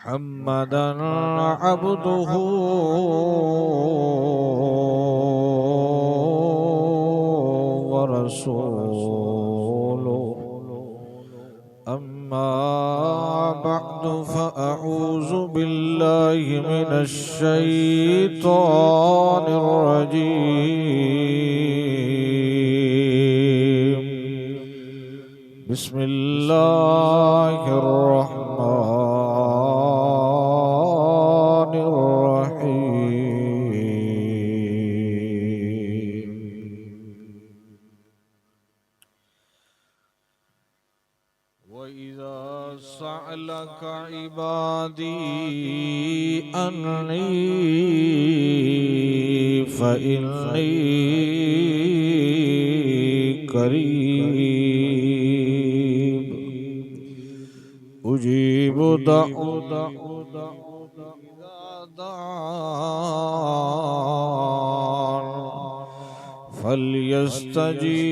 محمدا عبده ورسوله أما بعد فأعوذ بالله من الشيطان الرجيم بسم الله الرحمن الرحيم وإذا سألك عبادي أني فإني قريب أجيب دعوة إذا دعان فليستجيبوا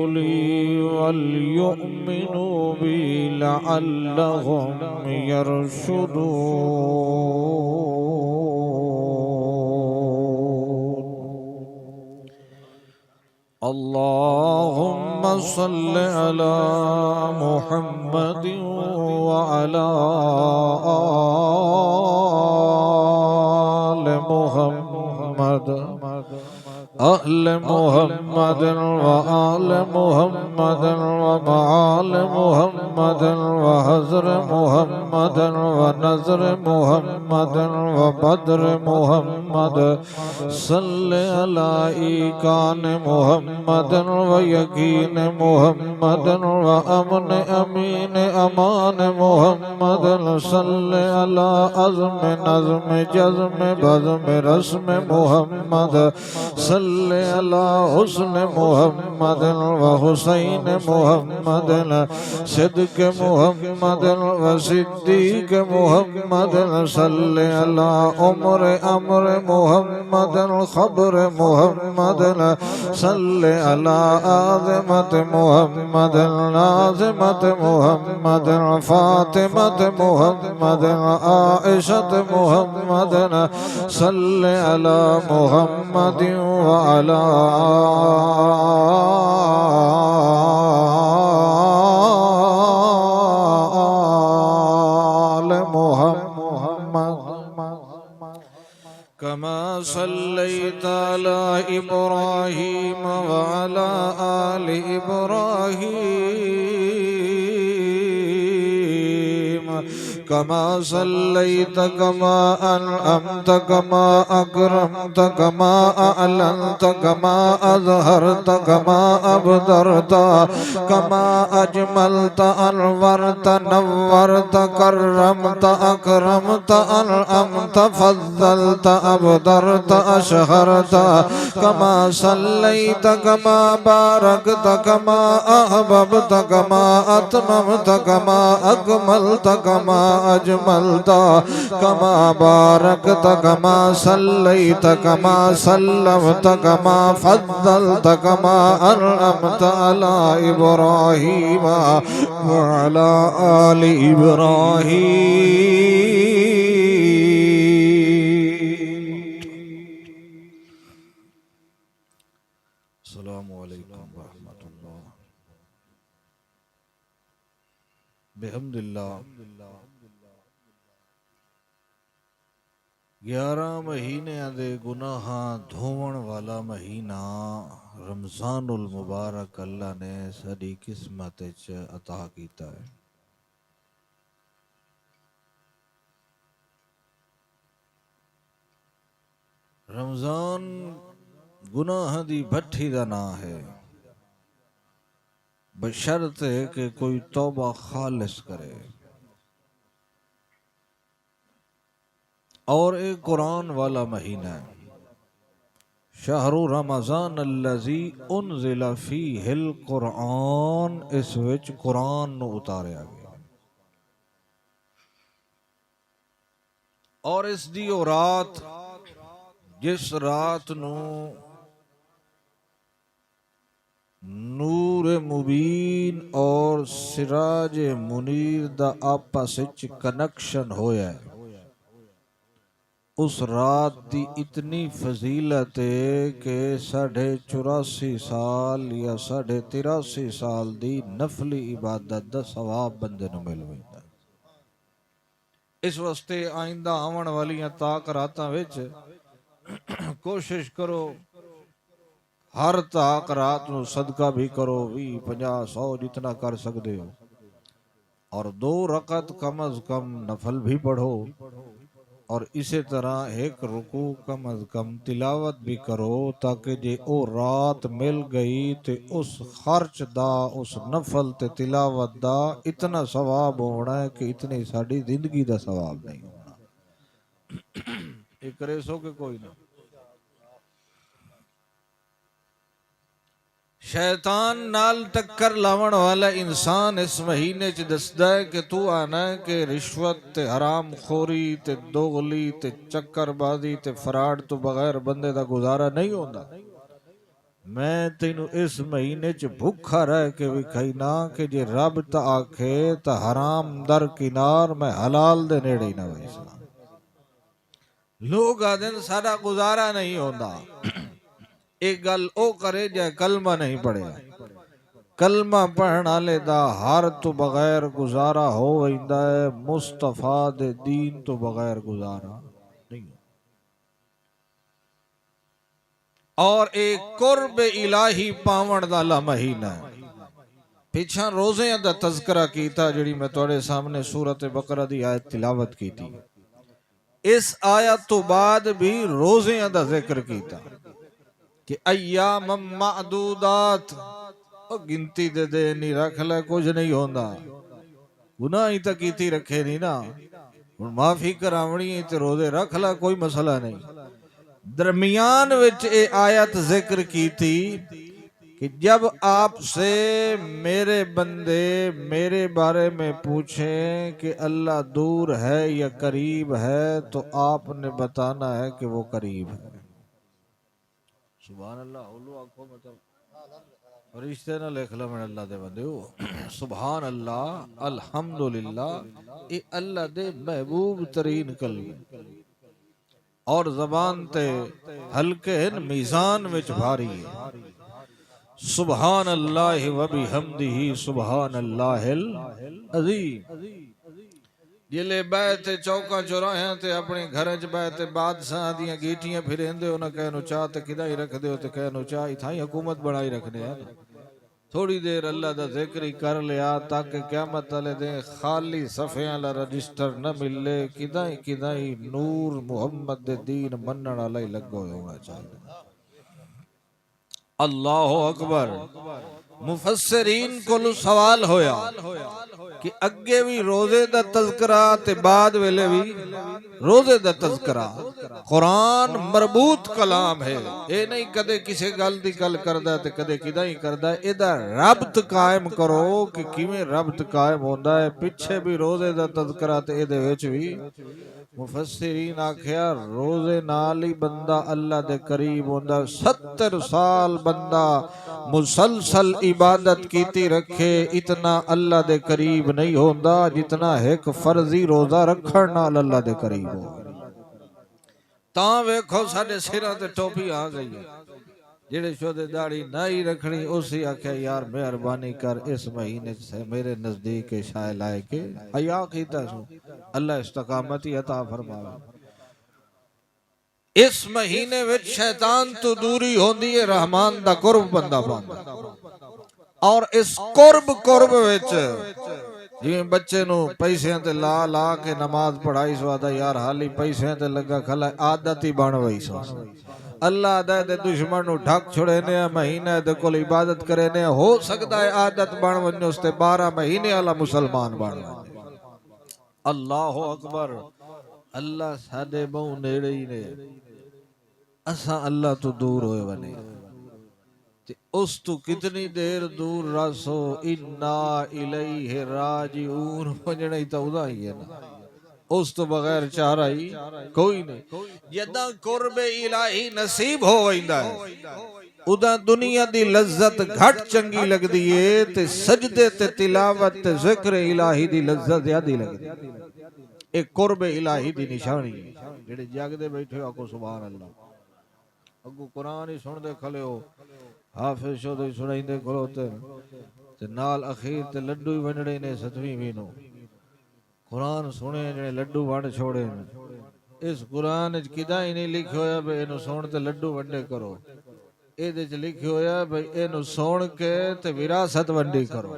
لي وليؤمنوا بي لعلهم يرشدون اللهم صل على محمد وعلى آل محمد أهل محمد وآل محمد ومعال محمد وحضر محمد ونظر محمد وبدر محمد صل على إيقان محمد ويقين محمد وأمن أمين أمان محمد صل على عزم نظم جزم بزم رسم محمد صل على حسن محمد وحسين محمد صدق محمد وصديق محمد صل على عمر أمر محمد خبر محمد صل على عظمة محمد عظمة محمد فاطمة محمد عائشة محمد صل على محمد وعلى آل محمد كما صليت على إبراهيم وعلى آل إبراهيم كما صليت كما أنعمت كما أكرمت كما أعلنت كما أظهرت كما أبدرت كما أجملت أنورت نورت كرمت أكرمت أنعمت فضلت أبدرت أشهرت كما صليت كما باركت كما أحببت كما أتممت كما أكملت كما أجملت كما باركت كما صليت كما سلمت كما فضلت كما أنعمت على إبراهيم وعلى آل إبراهيم. السلام علیکم ورحمۃ اللہ. بحمد اللہ 11 مہینے دے گناہاں دھوون والا مہینہ رمضان المبارک اللہ نے ساری قسمت وچ عطا کیتا ہے. رمضان گناہ دی بھٹی دا نام ہے بشرط کہ کوئی توبہ خالص کرے. اور ایک قرآن والا مہینہ ہے. شہر رمضان الذی انزل فیہ القرآن، اس وچ قرآن نو اتاریا گیا. اور اس دی او رات جس رات نو نور مبین اور سراج منیر دا آپس وچ کنیکشن ہویا ہے۔ اس رات دی اتنی فضیلت ہے کہ 84.5 سال یا 83.5 سال دی نفلی عبادت دا ثواب بندے نو مل ویندا۔ اس واسطے آئندہ آون والیاں تاک راتاں وچ کوشش کرو ہر تاک رات نو صدقہ بھی کرو، 20 50 100 جتنا کر سکتے ہو، اور 2 رکعت کم از کم نفل بھی پڑھو، اور اسی طرح ایک رکوع کم از کم تلاوت بھی کرو، تاکہ جے او رات مل گئی تے اس خرچ دا، اس نفل تے تلاوت دا اتنا ثواب ہونا ہے کہ اتنی ساڑی زندگی دا ثواب نہیں ہونا۔ ایک ریسو کہ کوئی نہ۔ شیطان نال ٹکر لاون والا انسان اس مہینے چ دسدا ہے کہ تو آنا ہے کہ رشوت تے حرام خوری تے دوغلی تے چکر بازی تے فراڈ تو بغیر بندے دا گزارا نہیں ہوندا۔ میں تینو اس مہینے چ بھوکھا رہ کے وکھائینا کہ جے رب تا آکھے تا حرام در کنار میں حلال دے نیڑے ہی نہ ویسا۔ لوگ آدن ساڈا گزارا نہیں ہوندا، ایک گل او کرے جائے کلمہ نہیں پڑھے، کلمہ پڑھنا لے دا ہر تو بغیر گزارا ہو ویندا ہے، مصطفیٰ دے دین تو بغیر گزارا نہیں۔ اور ایک قرب الہی پاون دا مہینہ ہے۔ پیچھا روزے دا تذکرہ کیتا جڑی میں توڑے سامنے سورۃ بقرہ دی آیت تلاوت کی تھی، اس آیت تو بعد بھی روزے دا ذکر کیتا کہ ایام معدودات، گنتی دے دے نہیں رکھ لے کچھ نہیں ہوندا، گناہ ہی تک کیتی رکھے نہیں نا، معافی کراونی ہی تے روزے رکھ لے کوئی مسئلہ نہیں۔ درمیان وچ اے آیت ذکر کی تھی کہ جب آپ سے میرے بندے میرے بارے میں پوچھیں کہ اللہ دور ہے یا قریب ہے تو آپ نے بتانا ہے کہ وہ قریب ہے۔ سبحان اللہ، اولو آنکھوں مطلب فرشتے نہ لکھ لو میں اللہ دے بندے ہو۔ سبحان اللہ، الحمدللہ، اے اللہ دے محبوب ترین کلمے، اور زبان تے ہلکے میزان وچ بھاری ہے۔ سبحان اللہ و بحمدہ سبحان اللہ العظیم۔ جلے بیتے چوکا چوراہاں تے اپنے گھر چ بیتے بادشاہ دیاں گیٹیاں پھریندے ہو، نہ کہنو چاہ تے کدا ہی رکھ دے ہو تے کہنو چاہ ہی تھائی حکومت بڑھائی رکھنے ہیں۔ تھوڑی دیر اللہ دا ذکر ہی کر لیا تاکہ قیامت والے دن خالی صفحیاں لا رجسٹر نہ ملے، کدا ہی نور محمد دے دین منن والا ہی لگو ہونا چاہیے۔ اللہ اکبر۔ مفسرین کو سوال ہویا کہ اگے بھی روزے دا تذکرہ تے بعد ویلے بھی روزے دا تذکرہ، قرآن مربوط کلام ہے، اے نہیں کدے کسی گل دی گل کردا تے کدے کدا ہی کردا، اے دا ربط قائم کرو کہ کیویں ربط قائم ہوندا ہے۔ پیچھے بھی روزے دا تذکرہ تے اے دے وچ بھی مفسرین آکھیا روزے نال ہی بندہ اللہ دے قریب ہوندا۔ 70 سال بندہ مسلسل عبادت کیتی رکھے اتنا اللہ دے قریب نہیں ہوندا جتنا ایک فرضی روزہ رکھن نال اللہ دے قریب ہو۔ تاں ویکھو ساڈے سراں تے ٹوپی آ گئی ہے، جڑے شودے داڑھی نہیں رکھنی اسی آکھیا یار مہربانی کر اس مہینے سے میرے نزدیک شائع لائے کے حیا کیتا سو، اللہ استقامتی عطا فرماوے۔ اس مہینے وچ شیطان تو دوری ہوندی ہے، رحمان دا قرب بندہ پاندا، اور اس قرب وچ جویں بچے نو پیسیاں تے لا لا کے نماز پڑھائی سو آدھا یار حالی پیسیاں تے لگا کھلا، عادت ہی بن وئی سو۔ اللہ دے دے دشمن نو ڈھک چھڑے نے مہینہ دے کول عبادت کرے نے، ہو سکتا ہے عادت بن ونجے اس تے 12 مہینے والا مسلمان بن ونجے۔ اللہ اکبر۔ اللہ ساڈے بہوں نیڑے ہی نے، اساں اللہ تو دور ہوئے ونے، اس تو کتنی دیر دور رسو، انا الیہ راجعون، ونجنا ہی تو ادا ہی ہے نا، اس تو بغیر چارہ ہی کوئی نہیں۔ جداں قرب الہی نصیب ہو ویندا ہے، ادا دنیا دی لذت گھٹ چنگی لگ دیئے تے سجدے تے تلاوت تے ذکر الہی دی لذت زیادی لگ دی ایک قرب الہی دی نشانی جڑے جاگ دے بیٹھے آکو سبحان اللہ اگو قرآن ہی سن دے کھلے ہو حافظ شو دے سنائیں دے کھلو تے نال اخیر تے لڈو ہی ونڈے نے ستویں وینو قرآن سنے جڑے لڈو ونڈ چھوڑے اس قرآن اچ کدا ہی نہیں لکھے ہویا بے انو سن تے لڈو ونڈے کرو اے دے چ لکھے ہویا بھئی اینو سون کے تے وراثت ونڈی کرو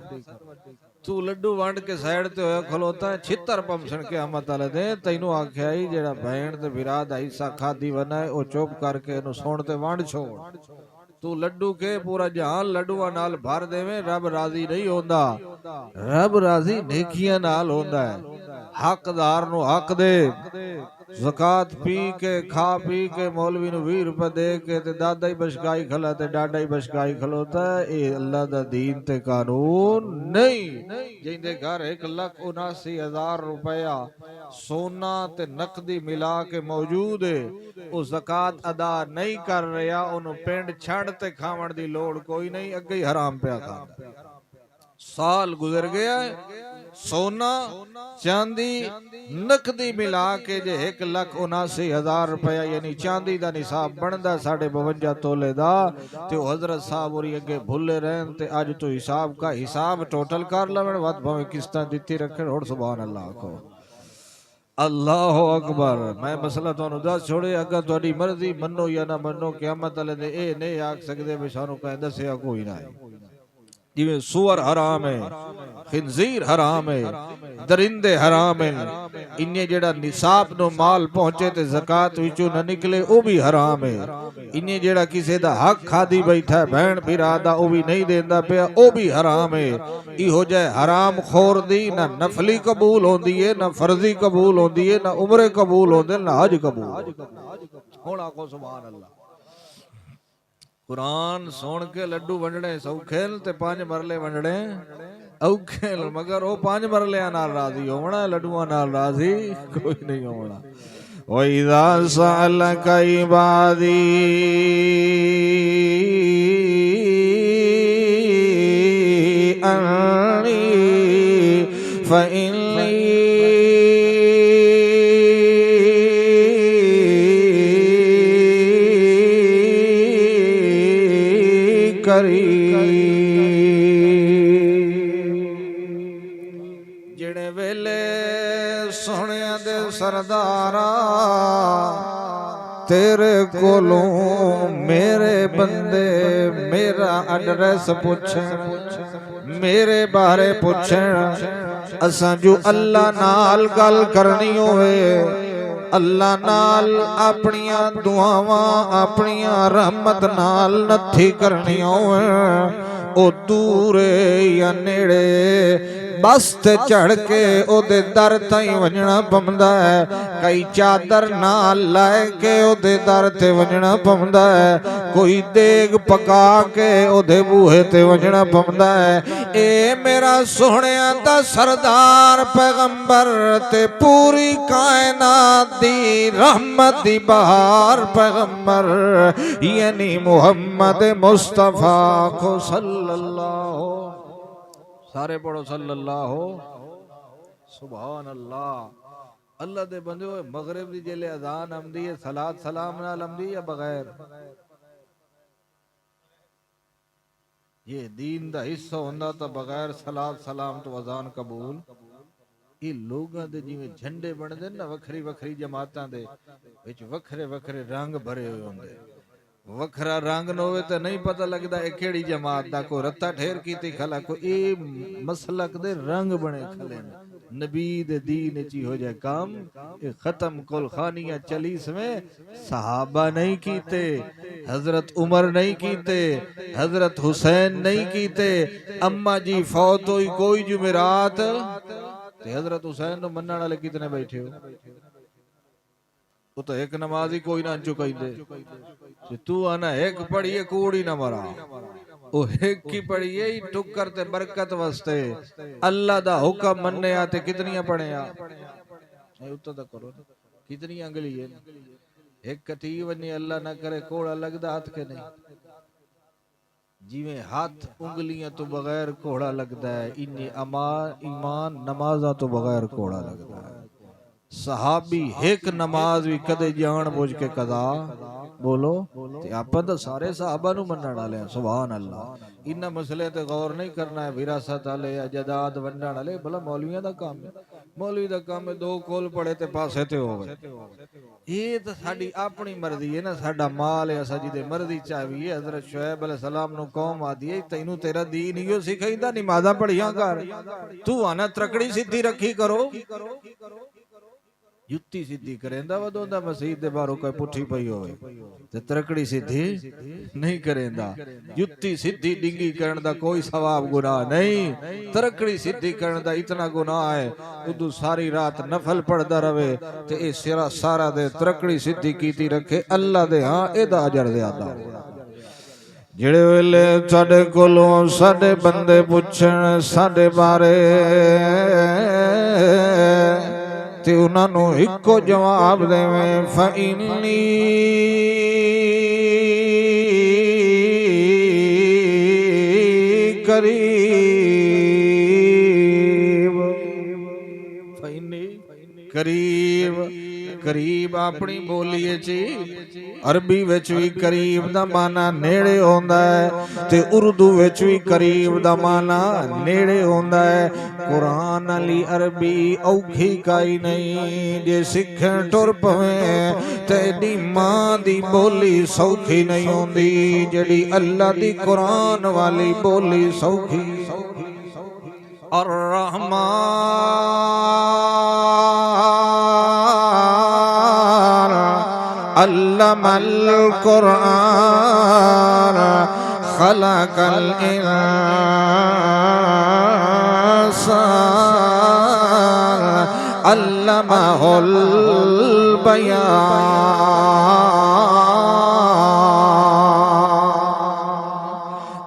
تو لڈو ونڈ کے سائیڈ تے ہویا کھلوتا ہے چھتر پمسن کے احمد تعالی دے تینو آکھیائی جیڑا بہن تے براد حصہ کھادی بنائے او چوپ کر کے اینو سون تے ونڈ چھوڑ تو لڈو کے پورا جہان لڈوہ نال بھر دے میں رب راضی نہیں ہوندا رب راضی نیکیاں نال ہوندا ہے حق دار نو حق دے زکاة پی کے کھا پی کے مولوی نو 20 روپے دے کے تے دادا ہی بشکائی کھلا تے ڈاڈا ہی بشکائی کھلوتا ہے اے اللہ دا دین تے قانون نہیں جن دے گھر 1,79,000 روپیہ سونا تے نقدی ملا کے موجود ہے او زکاة ادا نہیں کر رہا انہوں پینڈ چھڑ تے کھاون دی لوڑ کوئی نہیں اگے ہی حرام پہ کھا سال گزر گیا ہے سونا چاندی نقدی ملا کے جے 1,79,000 روپیہ یعنی چاندی دا نصاب بندہ 52 تولے دا تے حضرت صاحب اور اگے بھولے رہن تے آج تو حساب کا حساب ٹوٹل کر لون وقت بھویں کسطاں دتی رکھن اور سبحان اللہ کو اللہ اکبر میں مسئلہ تو دس چھوڑے اگر تہاڈی مرضی منو یا نہ منو قیامت والے دے اے نہیں آکھ سکدے بھی سانو کہیں دسیا کوئی نہ ہے جویں سور حرام ہے خنزیر حرام ہے درندے حرام ہیں انہیں جڑا نصاب نو مال پہنچے تے زکاة وچوں نہ نکلے او بھی حرام ہے انہیں جڑا کسے دا حق کھادی بیٹھا ہے بہن بھرا دا او بھی نہیں دیندا پیا او بھی حرام ہے ای ہو جائے حرام خور دی نہ نفلی قبول ہوندی ہے نہ فرضی قبول ہوندی ہے نہ عمرے قبول ہوندے نہ حج قبول ہونا کو سبحان اللہ قرآن سون کے لڈو ونڈنے سوکھیل تے 5 مرلے ونڈنے اوکھیل مگر او 5 مرلے نال راضی ہونا لڈوਆਂ نال راضی کوئی نہیں ہونا وَإِذَا سَأَلَكَ عِبَادِي أَنِّي فَإِنِّي جڑے ویلے سونے دے سردارا تیرے کولوں میرے بندے میرا ایڈریس پوچھیں میرے بارے پوچھیں اساں جو اللہ نال گل کرنی ہوئے اللہ نال اپنیاں دعاواں اپنیاں رحمت نال نتھی کرنی ہوئے او دورے یا نیڑے بس تے چڑھ کے او دے در تائیں ونجنا پمدا ہے کئی چادر نال لائے کے او دے در تے ونجنا پمدا ہے کوئی دیگ پکا کے او دے بوہے تے ونجنا پمدا ہے اے میرا سونیا دا سردار پیغمبر تے پوری کائنات دی رحمت دی بہار پیغمبر یعنی محمد مصطفیٰ کو صلی اللہ سارے پڑھو صلی اللہ سبحان اللہ اللہ دے بندے ہوئے مغرب دی جلے اذان امدی ہے صلاة سلام نال امدی یا بغیر یہ دین دا حصہ ہوندہ تا بغیر صلاة سلام تو اذان قبول یہ لوگاں دے جی میں جھنڈے بن دے نا وکھری وکھری جماعتاں دے وچ وکھرے وکھرے رنگ بھرے ہوئے ہوندے وکھرا رنگ نوے تے نہیں پتہ لگدا اے کیڑی جماعت دا کوئی رتا ٹھیر کیتی کھلا کوئی اے مسلک دے رنگ بنے کھلے نبی دے دین چی ہو جائے کام اے ختم کل خانیاں چلیس میں صحابہ نہیں کیتے حضرت عمر نہیں کیتے حضرت حسین نہیں کیتے اما جی فوت ہوئی کوئی جمعرات تے حضرت حسین نو منن والے کتنے بیٹھے ہو تو ایک نمازی کوئی نہ چکائی دے تو آنا ایک پڑھئے کوڑی نہ مرا او ایک کی پڑھئے ہی ٹکر تے برکت وستے اللہ دا حکم مننے آتے کتنیاں پڑھیں آپ اتنا دا کرو کتنی انگلی ہے ایک کٹی ونی اللہ نہ کرے کوڑا لگ دا ہاتھ کے نہیں جویں ہاتھ انگلیاں تو بغیر کوڑا لگدا ہے، انہی ایمان نمازاں تو بغیر کوڑا لگدا ہے۔ صحابی ایک نماز بھی کدے جان بوجھ کے قضا بولو تے آپاں تے سارے صحابہ نو منن والے ہیں، سبحان اللہ۔ انہاں مسئلے تے غور نہیں کرنا ہے، وراثت والے یا جائیداد ونڈن والے، بھلا مولویاں دا کام ہے۔ مولوی دا کام ہے دو کول پڑے تے پاسے تے ہوے۔ یہ تو ساڈی اپنی مرضی ہے نا، ساڈا مال ہے، اساں جدے مرضی چاہیے۔ حضرت شعیب علیہ السلام نو قوم آدھی ہے تینوں تیرا دین ہی سکھائیندا، نمازاں پڑھیاں کر، تو آنا ترکڑی سیدھی رکھی کرو۔ جتی سیدھی کریندا ودوندا مسیح دے باہروں کوئی پٹھی پئی ہوئے تے ترکڑی سیدھی نہیں کریندا۔ جتی سیدھی ڈنگی کرن دا کوئی ثواب گناہ نہیں، ترکڑی سیدھی کرن دا اتنا گناہ ہے۔ ادو ساری رات نفل پڑھدا رہے تے اے سارا دے ترکڑی سیدھی کیتی رکھے، اللہ دے ہاں اے دا اجر زیادہ ہوگا۔ جڑے ویلے ساڈے کولوں ساڈے بندے پوچھن ساڈے بارے تے انہاں نو اکو جواب دیویں فإنی قریب اپنی بولیے چی عربی وچ وی قریب دا معنی نیڑے ہوندا ہے تے اردو وچ وی قریب دا معنی نیڑے ہوندا ہے۔ قرآن علی عربی اوکھی کائی نہیں، جے سکھن ٹر پویں تے دی ماں دی بولی سوکھی نہیں ہوندی، جڑی اللہ دی قرآن والی بولی سوکھی۔ الرحمن علم القرآن خلق الانسان علمہ البیان۔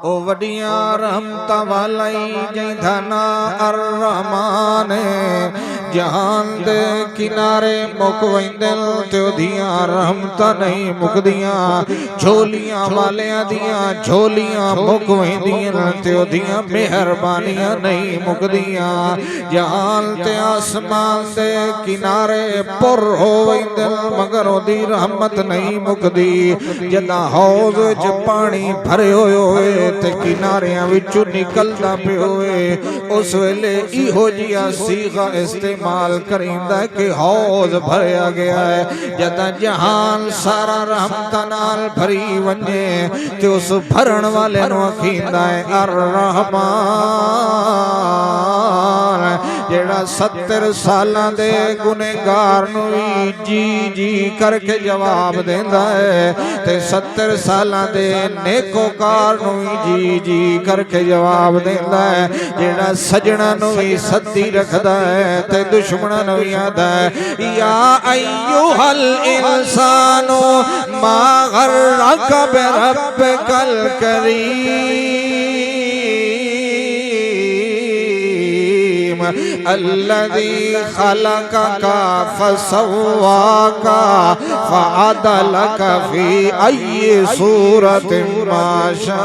او وڈیاں رحمتاں والائی جیندہ نا الرحمن، جہان دے کنارے مک ویندن تے دیاں رحمتاں نہیں مکدیاں، جھولیاں والیاں دیاں جھولیاں مک ویندیاں تے دیاں مہربانیاں نہیں مکدیاں۔ جہان تے آسمان دے کنارے پر ہو ویندن مگر دی رحمت نہیں مکدی۔ جدہ حوض وچ پانی بھرے ہوئے تے کناریاں وچوں نکلدا پے ہوئے، اس ویلے ایہو جیا صیغہ استعمال کریندا ہے کہ حوض بھریا گیا ہے۔ جدہ جہان سارا رحمتاں نال بھری ونجے تے اس بھرن والے نو آکھیندا ہے الرحمن، جیڑا 70 سالاں دے گنہگار نو جی جی کر کے جواب دیندا ہے تے 70 سالاں دے نیکوکار نو جی جی کر کے جواب دیندا ہے، جیڑا سجنا نو بھی سدی رکھدا ہے تے دشمنا نو بھی آدا ہے یا ایھا الانسان ما غرک بربک الکریم الذی خلقک فسواک فعدلک فی ای صورت ما شاء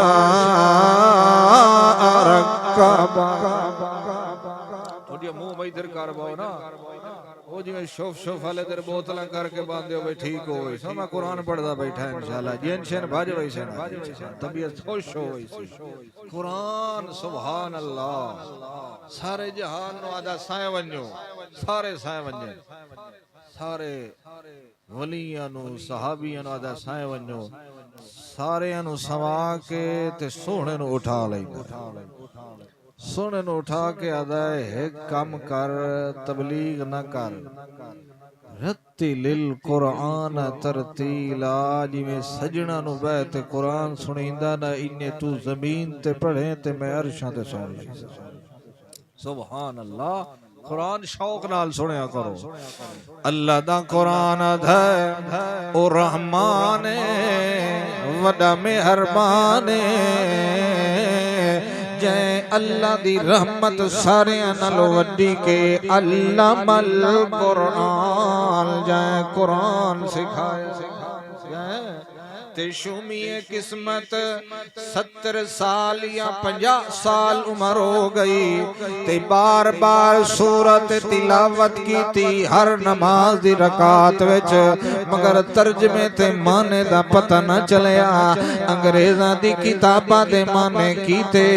رکبک۔ تھوڑی منہ میں ادھر کر باؤ نا، وہ جی میں شوف والے در بوتلاں کر کے باندھے ہوئے ٹھیک ہوئے سو میں قرآن پڑھدا بیٹھا ہے انشاءاللہ جین شین بھاج ہوئی سے طبیعت خوش ہوئی سی قرآن سبحان اللہ۔ سارے جہان نو آدھا سائیں ونجو، سارے سائیں ونجے، سارے ولیاں نو صحابیاں نو آدھا سائیں ونجو، سارے نو سوا کے تے سونے نو اٹھا لیں، سونے نو اٹھا کے آدھا ہے ایک کام کر تبلیغ نہ کر، رتل القرآن ترتیلا، جی میں سجنہ نو بیت قرآن سنیندہ نہ انہیں تو زمین تے پڑھیں تے میں عرشاں تے سن لیں۔ سبحان اللہ، قرآن شوق نال سنیا کرو۔ اللہ دا قرآن ہے او رحمان وڈا مہربان، جے اللہ دی رحمت سارے نال وڈی کے علم القرآن، جے قرآن سکھایا تے شومی قسمت 70 سال یا 50 سال عمر ہو گئی تے بار بار سورت تلاوت کی تھی ہر نماز دی رکعت وچ مگر ترجمے تے معنی دا پتہ نہ چلیا انگریزاں دی کتاباں دے معنی کیتے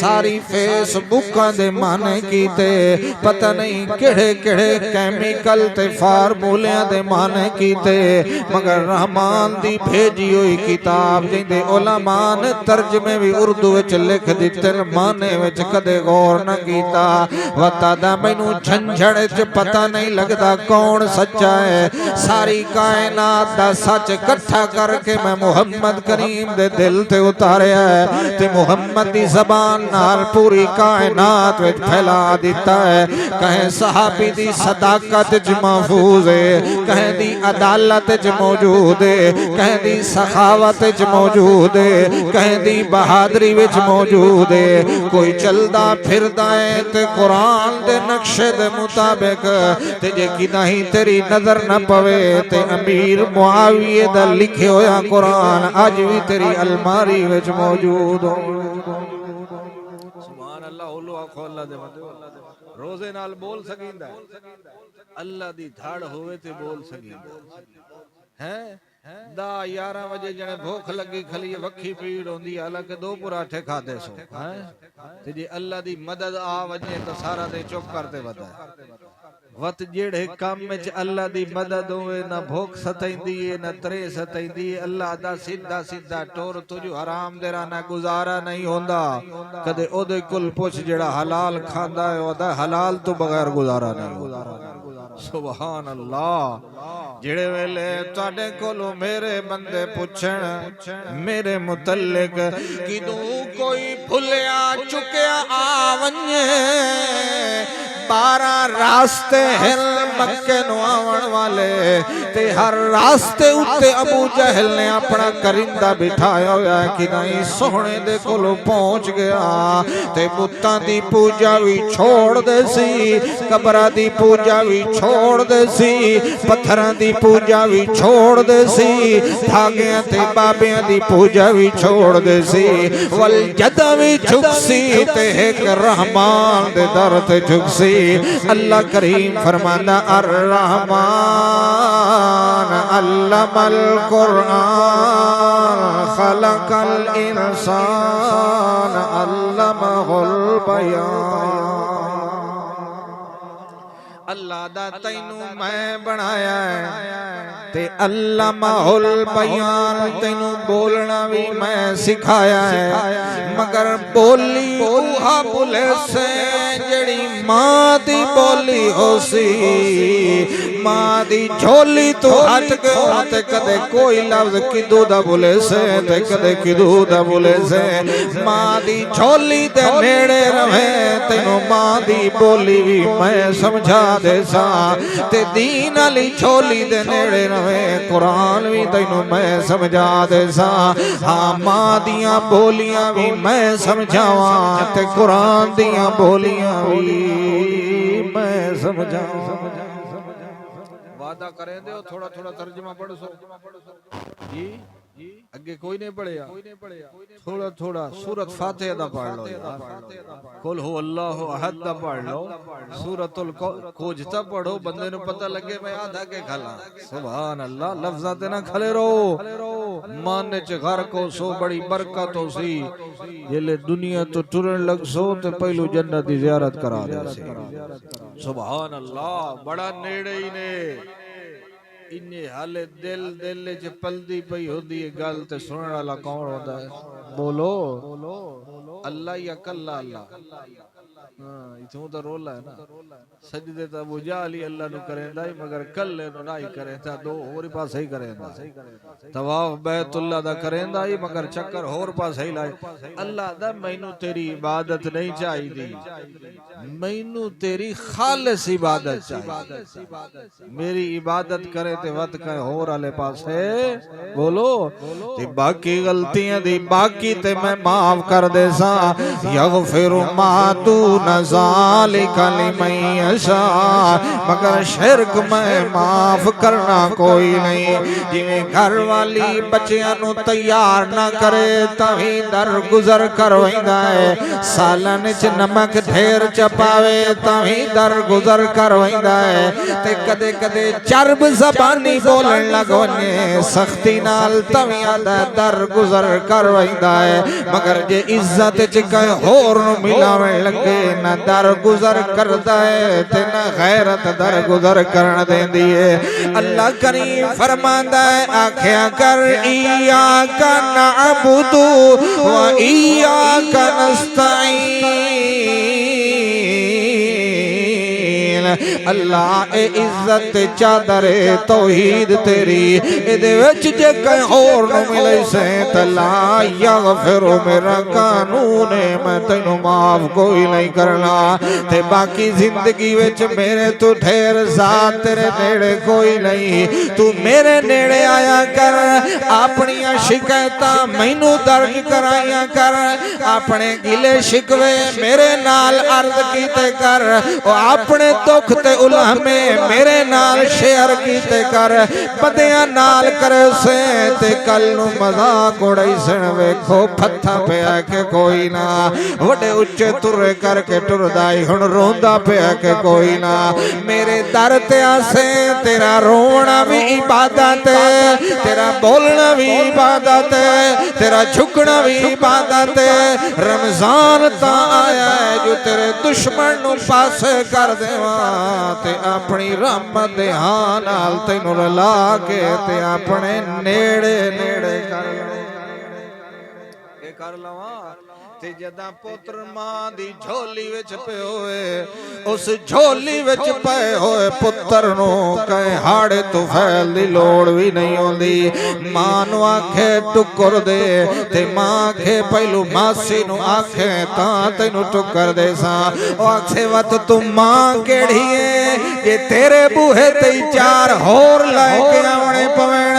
ساری فیس بکاں دے معنی کیتے پتہ نہیں کہڑے کہڑے کیمیکل تے فارمولیاں دے معنی کیتے مگر رحمان دی بھیجی ہوئی کتاب جیندے علماء نے ترجمے بھی اردو وچ لکھ دتے معنی وچ کدے غور نہ کیتا وتا دا مینوں جھنجھڑ وچ پتہ نہیں لگدا کون سچا ہے ساری کائنات دا سچ اکٹھا کر کے میں محمد کریم دے دل تے اتاریا ہے تے محمد دی زبان نال پوری کائنات وچ پھیلا دیتا ہے کہیں صحابی دی صداقت وچ محفوظ ہے کہیں دی عدالت وچ موجود ہے کہیں دی سخاوت وچ موجود ہے کہیں دی بہادری وچ موجود ہے کوئی چلدا پھردا ہے تے قرآن دے نقشے دے مطابق تے جے کداہیں تیری نظر نہ پوے تے امیر معاویہ دا لکھے ہویا قرآن اج بھی تیری الماری وچ موجود ہو سبحان اللہ اولو آخو اللہ دے مدد روزے نال بول سکیندا ہے اللہ دی دھاڑ ہوئے تے بول سکیندا ہے دا 11 بجے جنے بھوک لگی کھلی وکھی پیڑ ہوندی حالانکہ 2 پراٹھے کھادے سو تے جے اللہ دی مدد آ وجے تو سارا دے چپ کرتے ودا وقت جیڑے کام وچ اللہ دی مدد ہوئے نہ بھوک ستیندی ہے نہ ترے ستیندی ہے اللہ دا سیدھا سیدھا ٹور تجو حرام دے رانا گزارا نہیں ہوندا کدے او دے کل پوچھ جیڑا حلال کھاندا ہے او دا حلال تو بغیر گزارا نہیں ہوندا سبحان اللہ جڑے ویلے تواڈے کولوں میرے بندے پوچھن میرے متعلق کدوں کوئی بھلیا چکیا آونجے 12 راستے ہل مکے نو آون والے تے ہر راستے اتے ابو جہل نے اپنا کرندہ بٹھایا ہویا ہے کہ نہیں سونے دے کولو پہنچ گیا تے بتاں دی پوجا بھی چھوڑ دے سی قبراں دی پوجا بھی چھوڑ دے سی پتھراں دی پوجا بھی چھوڑ دے سی دھاگیاں تے بابیاں دی پوجا بھی چھوڑ دے سی والجدہ بھی جھک سی تے ایک رحمان دے در تے جھک سی اللہ کریم فرمانا الرحمن علم القرآن خلق الانسان علمہ البیان اللہ دا تینوں میں بنایا ہے تے علمہ البیان تینوں بولنا بھی میں سکھایا ہے مگر بولی اوہا بولے سے جڑی ماں دی بولی ہو سی ماں دی جھولی تو ہٹ کے تے کدے کوئی لفظ کدو دا بولے سے تے کدے کدو دا بولے سے ماں دی جھولی دے نیڑے رہے تینوں ماں دی بولی بھی میں سمجھا دے سا تے دین علی جھولی دے نیڑے رہے قرآن بھی تینوں میں سمجھا دے سا ہاں ماں دیاں بولیاں بھی میں سمجھاواں تے قرآن دیاں بولیاں بھی میں سمجھاواں وعدہ کریں دے تھوڑا تھوڑا ترجمہ پڑھ سو جی اگے کوئی نہیں پڑھیا تھوڑا تھوڑا سورت فاتحہ دا پڑھ لو قل هو اللہ احد دا پڑھ لو سورت الکوجتا پڑھو بندے نو پتہ لگے میں آدھا کے کھلا سبحان اللہ لفظات نہ کھلے رہو ماننے چ گھر کو سو بڑی برکت ہو سی جلے دنیا تو ٹرن لگ سو تے پہلو جنت دی زیارت کرا دے سی سبحان اللہ بڑا نیڑے ہی نے انہیں حالے دل چ پلدی پئی ہوندی ہے گل تے سنن والا کون ہوندا ہے بولو اللہ یا کلا اللہ اتوں تو رولا ہے نا سجدے تا ابو جہل ہی اللہ نو کریندا ہے مگر کلے نو نہیں کریندا دو اور پاس ہی کریندا طواف بیت اللہ دا کریندا ہے مگر چکر اور پاس ہی لائے اللہ دا مینوں تیری عبادت نہیں چاہیے مینوں تیری خالص عبادت چاہیے میری عبادت کرے تے وقت کہیں اور والے پاس ہے بولو تے باقی غلطیاں دی باقی تے میں معاف کر دے سا یغفر ما دون ذالک لمن یشاء، مگر شرک میں معاف کرنا کوئی نہیں۔ جویں گھر والی بچیاں نو تیار نہ کرے تاں در گزر کرویندا ہے، سالن چ نمک ڈھیر چپاوے تاں در گزر کرویندا ہے، تے کدے کدے چرب زبانی بولن لگ ونے سختی نال تاں در گزر کرویندا ہے، مگر جے عزت چ کہیں ہور نو ملاویں لگے نہ در گزر کردا ہے تے نہ غیرت در گزر کرن دیندی ہے۔ اللہ کریم فرماندا ہے آکھیا کر ایاک نعبد و ایاک نستعین، اللہ اے عزت چادر توحید تیری اے وچ جے کہیں اور نو ملے سے لا یغفر میرا قانون ہے میں تینوں معاف کوئی نہیں کرنا، تے باقی زندگی وچ میرے تو ڈھیر ذات تیرے نیڑے کوئی نہیں، تو میرے نیڑے آیا کر، اپنی شکایتاں مینوں درج کرائیاں کر، اپنے گلے شکوے میرے نال عرض کیتے کر، او اپنے دکھ تے الہمے میرے نال شیئر کیتے کر، بدیاں نال کرے سے تے کل نو مذاق اڑائی سن ویکھو پھتھا پیا کہ کوئی نہ، وڈے اچھے ترے کر کے ٹردائی ہن روندا پیا کہ کوئی نہ، میرے در تے آسے تیرا رونا بھی عبادت ہے، تیرا بولنا بھی عبادت ہے، تیرا جھکنا بھی عبادت ہے، رمضان تا آیا ہے جو تیرے دشمن نو پاسے کر دیواں تے اپنی رحمت دے ہاں نال تینوں رلا کے تے اپنے نیڑے نیڑے کر لواں، تے جداں پتر ماں دی جھولی وچ پے ہوئے، اس جھولی وچ پے ہوئے پتر نو کہیں ہاڑے تو پھیل دی لوڑ بھی نہیں ہوندی، ماں نو آکھے ٹکر دے تے ماں آکھے پہلو ماسی نو آکھے تاں تینو ٹکر دے ساں، او آکھے وقت تو ماں کیڑی ہے کہ تیرے بوہے تے چار ہور لائے کے آونے پوین،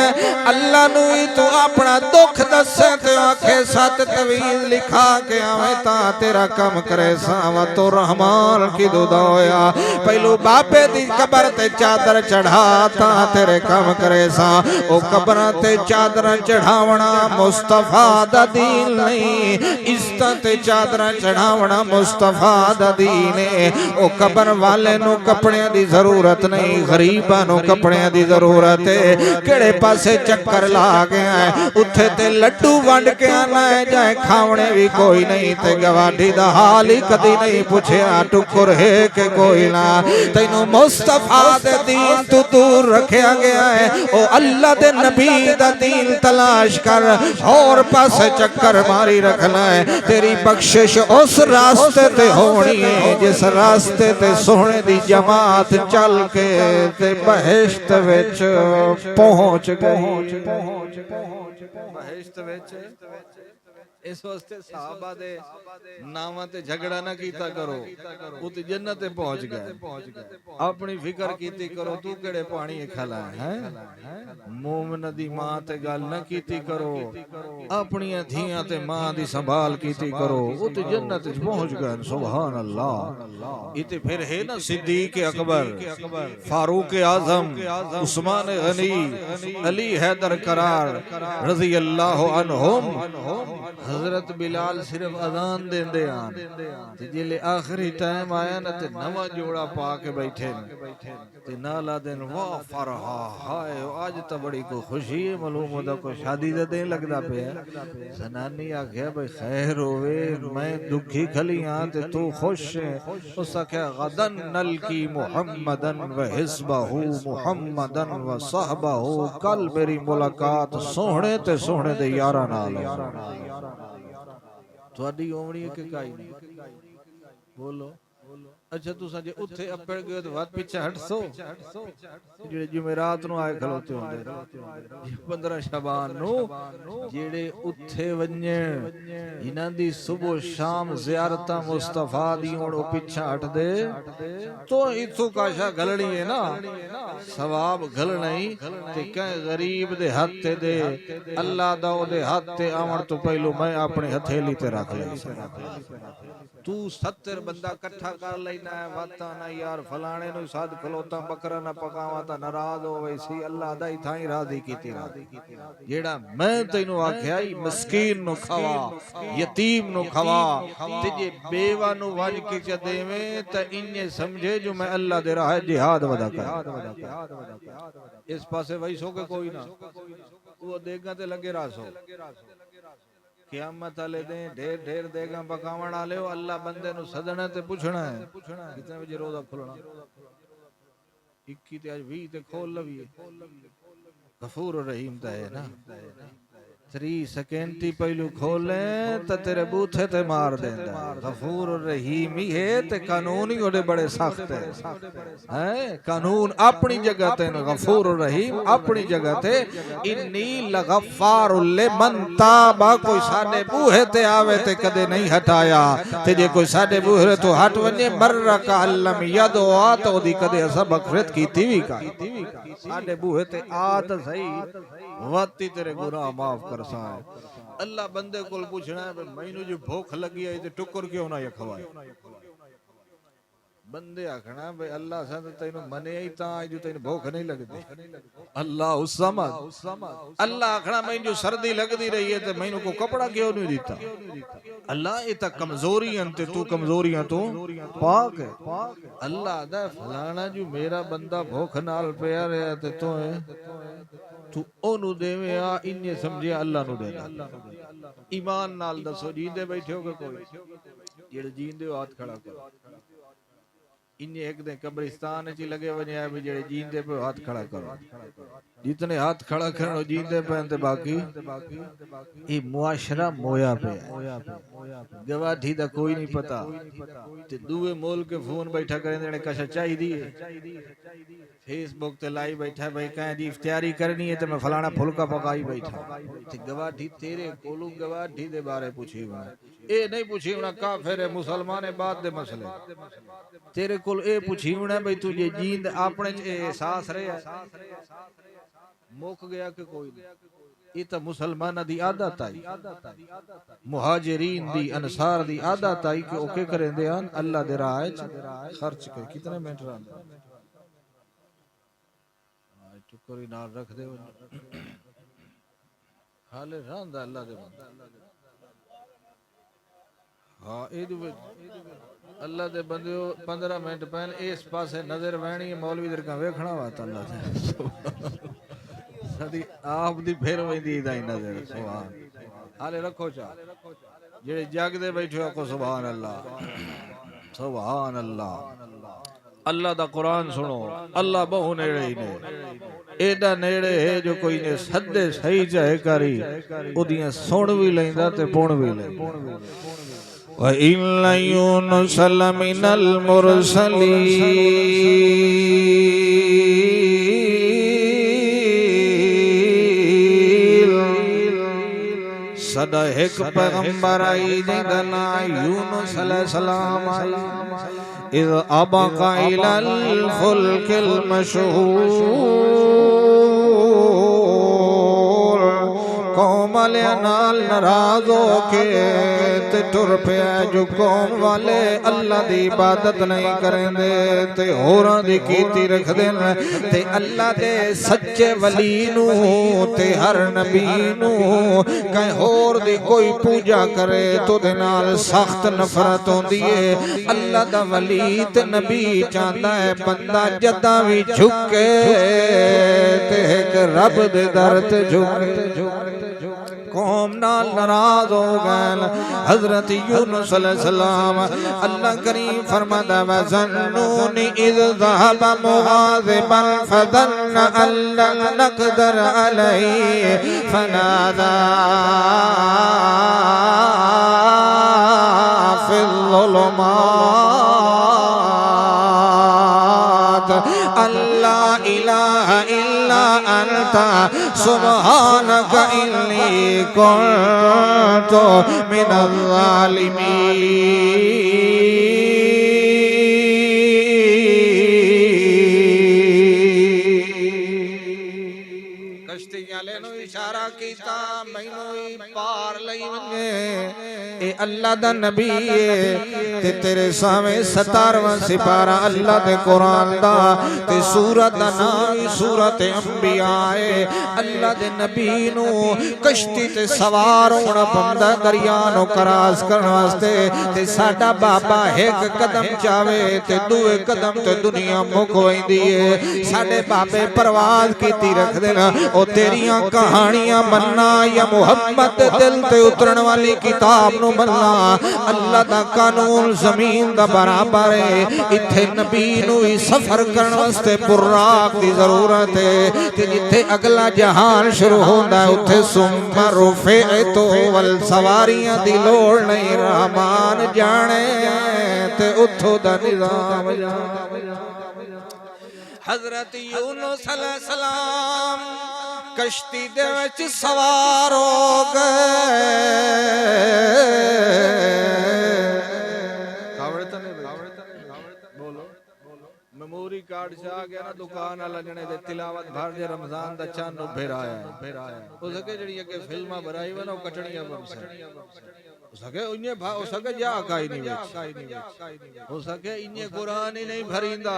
اللہ نو ہی تو اپنا دکھ دسے تے آکھے سات طویل لکھا کہ آویں تا تیرا کم کرے ساں تو رحمان کی دعا ہویا، پہلو باپے دی قبر تے چادر چڑھا تا تیرے کم کرے ساں، او قبر تے چادر چڑھاونا مصطفیٰ دا دین نہیں، عزت تے چادر چڑھاونا مصطفیٰ دا دین ہے، او قبر والے نو کپڑے دی ضرورت نہیں، غریباں نو کپڑے دی ضرورت ہے، کڑے پاسے چکر لا گیا ہے اتھے تے لڈو ونڈ کے آنا ہے جائے کھاونے بھی کوئی نہیں، تے گواڈی دا حال ہی کدی نہیں پوچھیا ٹکر ہے کہ کوئی نہ، تینوں مصطفیٰ دے دین تو دور رکھیا گیا ہے، او اللہ دے نبی دا دین تلاش کر، اور پاسے چکر ماری رکھنا ہے، تیری بخشش اس راستے تے ہونی ہے جس راستے تے سونے دی جماعت چل کے تے بہشت وچ پہنچ گئی، بہشت وچ اس واسطے صحابہ دے نامہ تے جھگڑا نہ کیتا کرو، وہ تے جنت پہنچ گئے، اپنی فکر کیتی کرو تو کڑے پانی کھلا ہے، مومن دی ماں تے گل نہ کیتی کرو، اپنی دھیاں تے ماں دی سنبھال کیتی کرو، وہ تے جنت پہنچ گئے، سبحان اللہ۔ یہ پھر ہے نا صدیق اکبر، فاروق اعظم، عثمان غنی، علی حیدر قرار رضی اللہ عنہم، حضرت بلال صرف اذان دین دے آن تے جلے آخری ٹائم آیا نا تے نواں جوڑا پا کے بیٹھے تے نالا دین واہ فرحا ہائے آج تا بڑی کو خوشی ہے، معلوم ہوتا کو شادی دے دین لگدا پہ ہے، زنانی آگیا بھئی خیر ہوئے میں دکھی کھلی ہاں تے تو خوش ہے، اس آکھیا غدن نلکی محمدن و حسبہ محمدن و صحبہ، کل میری ملاقات سوہنے تے سوہنے دے یارہ نالا، تو اڈی اومنی ہے کہ کائی نہیں، بولو اچھا تساں جے اوتھے اپڑ گئے تو وات پیچھے ہٹ سو جڑے جمعرات نو آئے کھلوتے ہوندے 15 شعبان نو جڑے اوتھے ونجن انہاں دی صبح شام زیارتاں مصطفیٰ دی ہن او پیچھے ہٹ دے تو ایتھوں کاشا گھلڑی ہے نا ثواب گھلنا ہی تے کہیں غریب دے ہاتھ تے دے اللہ دا او دے ہاتھ تے آون تو پہلو میں اپنی ہتھیلی تے رکھ لئی تو 70 بندہ کٹھا کر لینا ہے واتا نہ یار فلانے نو ساتھ کھلوتا بکرا نہ پکاوا تا ناراض ہو وئی سی اللہ دا ہی تھائی راضی کیتی جیڑا میں تینو آکھیا مسکین نو کھوا یتیم نو کھوا تے جے بیوہ نو ونج کے چ دیویں تے انج سمجھے جو میں اللہ دے راہ جہاد ودا کر اس پاسے وئی سو کے کوئی نہ وہ دیگاں تے لگے راسو قیامت والے دن ڈھیر ڈھیر دیگاں پکاون والے ہو اللہ بندے نو سدنا تے پوچھنا ہے کتنے بجے روزہ کھلنا 21 تے اج 20 تے کھول لویے غفور الرحیم تے ہے نا 3 سیکنڈ تی پہلو کھولیں تے تیرے بوتھے تے مار دیندا غفور الرحیم ہی ہے تے قانون ہی اودے بڑے سخت ہے قانون اپنی جگہ تے غفور الرحیم اپنی جگہ تے انی لغفار لمن تاب کوئی ساڈے بوہے تے آوے تے کدے نہیں ہٹایا تے جے کوئی ساڈے بوہے تو ہٹ ونجے مرک علم یدعا تو دی کدے اسا مغفرت کیتی وی کا ساڈے بوہے تے آت صحیح واتی تیرے گناہ معاف کرسا ہے اللہ بندے کول پوچھنا ہے مینوں جو بھوک لگی ہے تے ٹکر کیوں نہ کھوائے بندے آکھنا بھئی اللہ سن تینوں منے ہی تاں جو تینوں بھوک نہیں لگدی اللہ الصمد اللہ آکھنا میں جو سردی لگدی رہی ہے تے مینوں کو کپڑا کیوں نہیں دیتا اللہ یہ تا کمزوری ہیں تے تو کمزوریاں تو پاک ہے اللہ دا فلانا جو میرا بندہ بھوک نال پیا رہا تے تو ہے تو اونوں دیویں آ انج سمجھے اللہ نو دے ایمان نال دسو جیندے بیٹھے ہو کہ کوئی جڑے جیندے ہو ہاتھ کھڑا کرو انہیں ایک دن قبرستان چی لگے ونیا ہے جڑے جیندے پہ ہاتھ کھڑا کرو جتنے ہاتھ کھڑا کرو جیندے پہ انتے باقی یہ معاشرہ مویا پہ ہے گواٹھی دا کوئی نہیں پتا تے دوے مول کے فون بیٹھا کریں دینے کشا چاہی دیئے فیس بک تے لائی بیٹھا ہے بھئی کہیں جی افتیاری کرنی ہے تے میں فلانا پھلکا پکائی بیٹھا تے گواٹھی تیرے کولو گواٹھی دے بارے پوچھی ہونا اے نہیں پوچھی ہونا کافر ہے مسلمان ہے بعد دے مسئلے تیرے کول اے پوچھی ہونا بھئی تجھے جیند اپنے احساس رہے موک گیا کہ کوئی نہیں یہ تا مسلمانہ دی عادت آئی مہاجرین دی انصار دی عادت آئی کہ اوکے کریں دے آن اللہ دے رائج خرچ کر کتنے منٹ رہا ٹکری نال رکھ دے حالے رہن دا اللہ دے ہاں اللہ دے بندے 15 منٹ پہن اس پاسے نظر وینی مولوی در کا ویکھنا واتا اللہ دے سدی آپ دی پھر ویندی دائی نظر سبحان حالے رکھو چاہ جڑے جاگ دے بیٹھے ہو کو سبحان اللہ سبحان اللہ اللہ دا قرآن سنو اللہ بہو نیڑے ہی نے ایڈا نیڑے ہے جو کوئی نے سدے صحیح چاہے کری او دیاں سن بھی لیندہ تے پون بھی لیندہ وَإِنَّ يُونُسَ لَمِنَ الْمُرْسَلِينَ صدا ایک پیغمبر آئی دیدنا یونس علیہ السلام آئی اذ ابقا الى الفلک المشہور قوم والے نال ناراض ہو کے تے ٹر پیا جو قوم والے اللہ دی عبادت نہیں کریں دے تے ہوراں دی کیتی رکھ دین تے اللہ دے سچے ولی نو تے ہر نبی نو کہیں ہور دی کوئی پوجا کرے تو دے نال سخت نفرت ہوندی ہے اللہ دا ولی تے نبی چاہندا ہے بندہ جداں وی جھکے تے ایک رب دے در تے جھکے قوم نال ناراض ہو گئے حضرت یونس علیہ السلام اللہ کریم فرماتا وَظَنُّونِ اِذْ ذَهَبَ مُغَاضِبًا فَظَنَّ أَن لَّن نَّقْدِرَ عَلَيْهِ فَنَادَىٰ فِي الظُّلُمَاتِ إلا أنت سبحانك إني كنت من الظالمين اشارہ کیتا مینوں ہی پار لئی ونجے اے اللہ دا نبی تے تیرے سامنے 17واں سپارہ اللہ دے قرآن دا تے سورت دا نام سورت انبیاء اللہ دے نبی نو کشتی تے سوار ہونا پوندا دریا نو کراس کرن واسطے تے ساڈا بابا ایک قدم چاوے تے دوے قدم تے دنیا مک ویندی ہے ساڈے بابے پرواز کیتی رکھ دینا او تیریاں کہانیاں مننا یا محمد دل تے اترن والی کتاب نو مننا اللہ دا قانون زمین دا برابر ہے اتھے نبی نو ہی سفر کرن واسطے براق دی ضرورت ہے تے جتھے اگلا جہان شروع ہوندا ہے اتھے ثم رفعت والسواریاں دی لوڑ نہیں رحمان جانے تے اتھو دا نظام حضرت یونس علیہ السلام کشتی دے وچ سوار ہو گئے بولو میموری کارڈ سے آ گیا نا دکان والا جنے دے تلاوت بھر دے رمضان دا چانو پھر آیا ہو سکے جڑی اگے فلماں بنائی وا نا کٹڑیاں بن ہو سکے انہیں ہو سکے جا کائی نہیں ہو سکے انہیں قرآن ہی نہیں بھریندا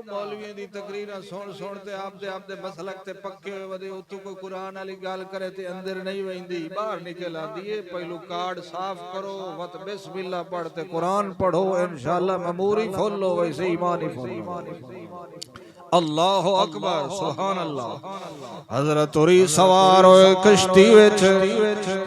مولویوں دی تقریراں سن تے آپ دے مسلک تے پکے ہوئے ودے اتو کوئی قرآن والی گال کرے تے اندر نہیں ویندی باہر نکل آندی ہے پہلو کارڈ صاف کرو وت بسم اللہ پڑھتے قرآن پڑھو انشاءاللہ میموری فل ہو ویسے ایمان ہی فل اللہ اکبر سبحان اللہ حضرت اوری سوار ہوئے کشتی وچ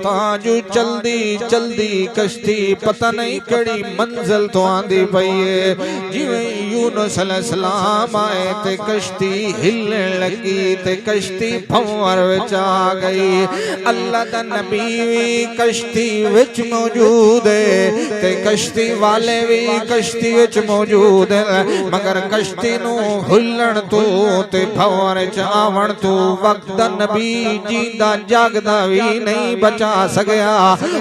تاجو چلدی کشتی پتہ نہیں کڑی منزل تو آندی پئیے جویں یونس علیہ السلام آئے تے کشتی ہلنے لگی تے کشتی بھنور وچ آ گئی اللہ دا نبی وی کشتی وچ موجود ہے تے کشتی والے وی کشتی وچ موجود ہے مگر کشتی نو ہلن تو تے بھور چاون تو وقت دا نبی جیندا جاگدا وی نہیں بچا سکیا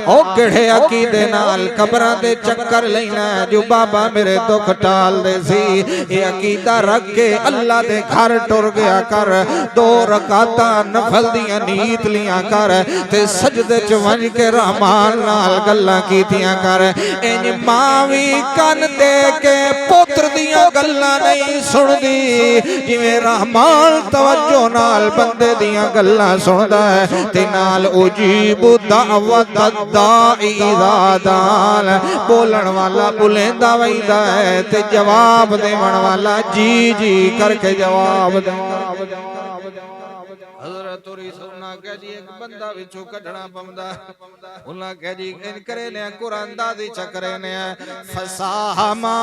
او کڑے عقیدے نال قبراں دے چکر لینا جو بابا میرے دکھ ٹال دے سی یہ عقیدہ رکھ کے اللہ دے گھر ٹر گیا کر 2 رکعتاں نفل دیاں نیت لیاں کر تے سجدے چ ونج کے رحمان نال گلاں کیتیاں کر انج ماں وی کن دے کے پتر دیاں گلاں نہیں سندی جویں رحمان توجہ نال بندے دیاں گلاں سندا ہے تے نال اجیب دعوت الداعی اذا دعان بولن والا بولیندا ویندا ہے تے جواب دیون والا جی جی کر کے جواب دیندا حضرت اوری سننا کہ جی ایک بندہ وچوں کڈنا پوندا انہاں کہ جی ان کرے نے قرآن اندازی چکرے نے فصاحما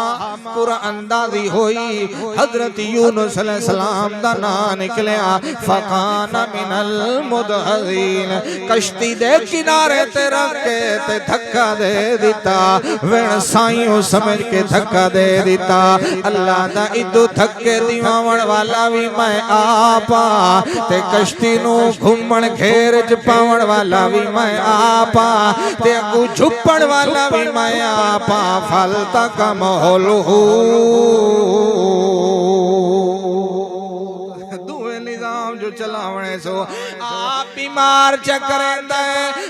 قرآن اندازی ہوئی حضرت یونس علیہ السلام دا نام نکلیا فقان من المدحضین کشتی دے کنارے تے رکھ کے تے دھکا دے دیتا وین سائیوں سمجھ کے دھکا دے دیتا اللہ دا ادو دھکے دیواون والا بھی میں آپا تے کشتی نو گھومن گھیر چ پاون والا بھی میں آپا تے اگو چھپن والا بھی میں آپا پھل تک محلو دوے نظام جو چلاونے سو آپ بیمار چکریں دے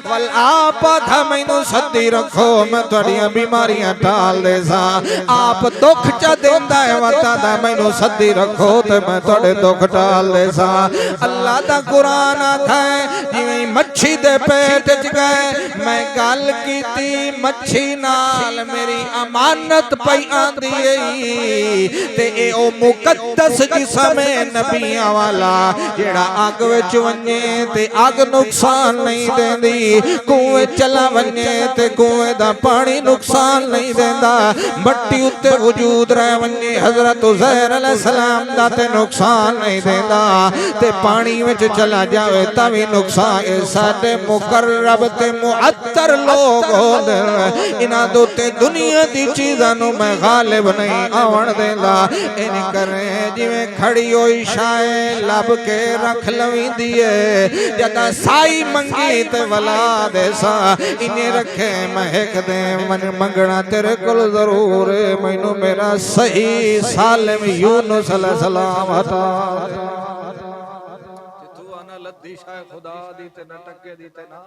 وال آپ دھمینو صدی رکھو میں توڑیاں بیماریاں ٹال دے سا آپ دکھ چا دیندہ ہے وطا دھمینو صدی رکھو تے میں توڑے دکھ ٹال دے سا اللہ دا قرآن آتا ہے جویں مچھی دے پیٹ گئے میں گال کی تی مچھی نال میری امانت پئی آندی تے اے او مقدس جسم نبیاں والا جیڑا اگ وچ ونجے تے اگ نقصان نہیں دیندی کنویں چلا ونجے تے کنویں دا پانی نقصان نہیں دیندا مٹی اتے وجود رہ ونجے حضرت عزیر علیہ السلام دا تے نقصان نہیں دیندا تے پانی وچ چلا جاوے تاوی نقصان اے ساڈے مقرب تے معطر لوگ ہوندے انہاں دے تے دنیا دی چیزاں نو میں غالب نہیں آون دیندا این کرے جویں کھڑی ہوئی شائے لب کے رکھ لویں دیے جدا سائی منگی تے ولا دے سا انہیں رکھے مہک دے من منگنا تیرے کل ضرور مینوں میرا صحیح سالم یونس علیہ السلام عطا لدی شاہ خدا دیتے نہ ٹکے دیتے نا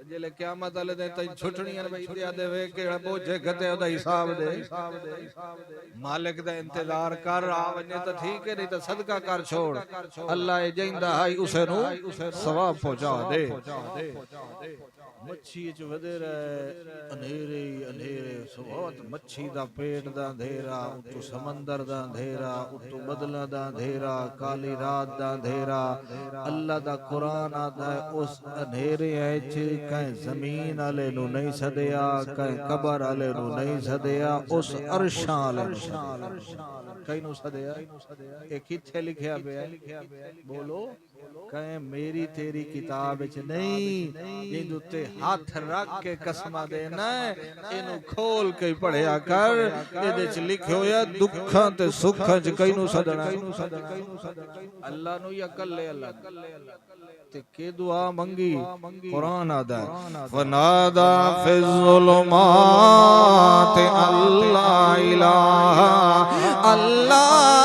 جلے قیامت والے دے تے چھٹنیاں بھئی دیا دے وے کیڑا بوجھے گھتے او دا حساب دے مالک دا انتظار کر آ ونجے تے ٹھیک ہے نہیں تے صدقہ کر چھوڑ اللہ جیندا ہے اسے نو ثواب پہنچا دے مچھی وچ ودے رہے انھیرے انھیرے سوات مچھی دا پیٹ دا اندھیرا اتو سمندر دا اندھیرا اتو بدلہ دا اندھیرا کالی رات دا اندھیرا اللہ دا قرآن آتا ہے اس اندھیرے وچ کہیں زمین والے نو نہیں سدیا کہیں قبر والے نو نہیں سدیا اس عرشاں والے نو کہیں نو سدیا ایک کتھے لکھیا پیا بولو کہیں میری تیری کتاب وچ نہیں جیندے تے ہاتھ رکھ کے قسمہ دینا ہے اینو کھول کے پڑھیا کر ایدے چ لکھیا ہویا دکھاں تے سکھاں چ کہیں نو سدنا اللہ نو یا کلے اللہ تے کہ دعا منگی قرآن آدھا ہے فنادا فی الظلمات اللہ الہ اللہ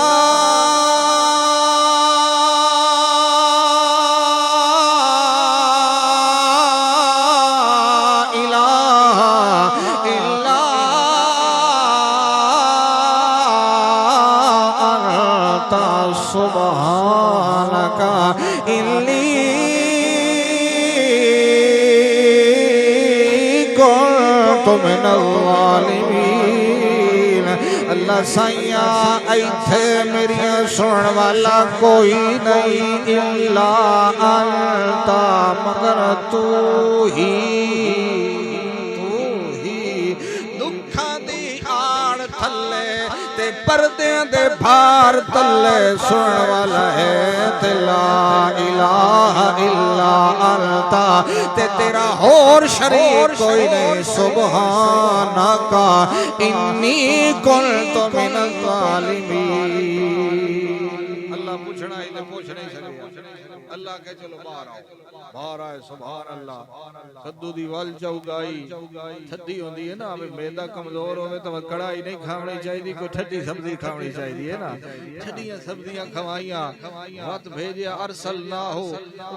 سبحانک انی کنت من الظالمین اللہ سائیاں ایتھے میریاں سن والا کوئی نہیں الا انتا مگر تو ہی دکھاں دی آڑ تھلے تے پردیاں دے بھار تلے سن والا ہے تے لا الہ الا انتا تے تیرا اور شریک کوئی نہیں سبحانک انی کنت من الظالمین اللہ پوچھنا ہی تے پوچھ نہیں سکے اللہ کہ چلو باہر باہر آئے سبحان اللہ سدو دی وال چوگائی تھدی ہوندی ہے نا میدا کمزور ہوئے تو کڑائی نہیں کھاونی چاہیے کوئی ٹھڈی سبزی کھاونی چاہیے نا ٹھڈیاں سبزیاں کھوائیاں وقت بھیجیا ارسلنا ہو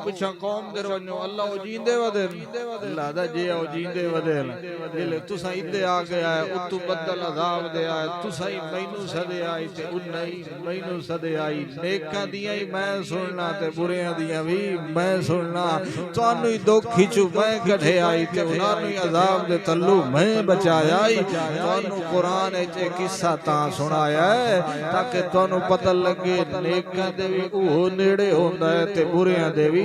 پچھا قوم در ونجو اللہ او جیندے ودن اللہ دا جے او جیندے ودن جلے تسا ادھے آ گیا ہے اتو بدل عذاب دے آئے تسا ہی مینو سدے آئی تے انہی مینو سدے آئی نیکاں دیاں ہی میں سننا تے بریاں دیاں بھی میں سننا توانو ہی دکھ کھچو میں کڑھے آئی تے انہوں ہی عذاب دے تلو میں بچایا آئی توانو قرآن ایچے قصہ تاں سنایا ہے تاکہ توانو پتہ لگے نیکاں دے بھی اوہ نیڑے ہوندہ ہے تے بریاں دے بھی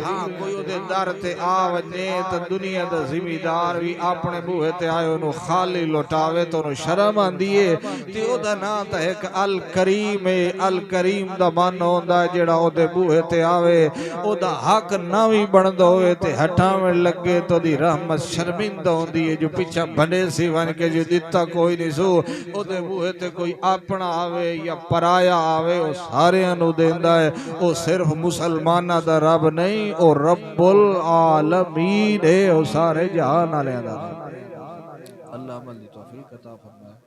ہاں کوئی دے در تے آوجے تے دنیا دے زمیدار بھی اپنے بوہے تے آئے انہوں خالی لوٹاوے تو انہوں شرم آن دیئے تے او دا نا تا ایک الکریم الکریم دا من ہوندہ ہے جڑا او دے بوہے تے آوے او دا حق ناوی بندہ ہوئے تے ہٹاویں لگے تو دی رحمت شرمندہ ہوندی ہے جو پیچھا بنے سی ون کے جو دیتا کوئی نہیں سو او دے بوہے تے کوئی اپنا آوے یا پرایا آوے او سارے انو دیندہ ہے او صرف مسلمانہ دا رب نہیں او رب العالمین ہے او سارے جہان آلے اللہ عمل دی توفیق عطا فرمائے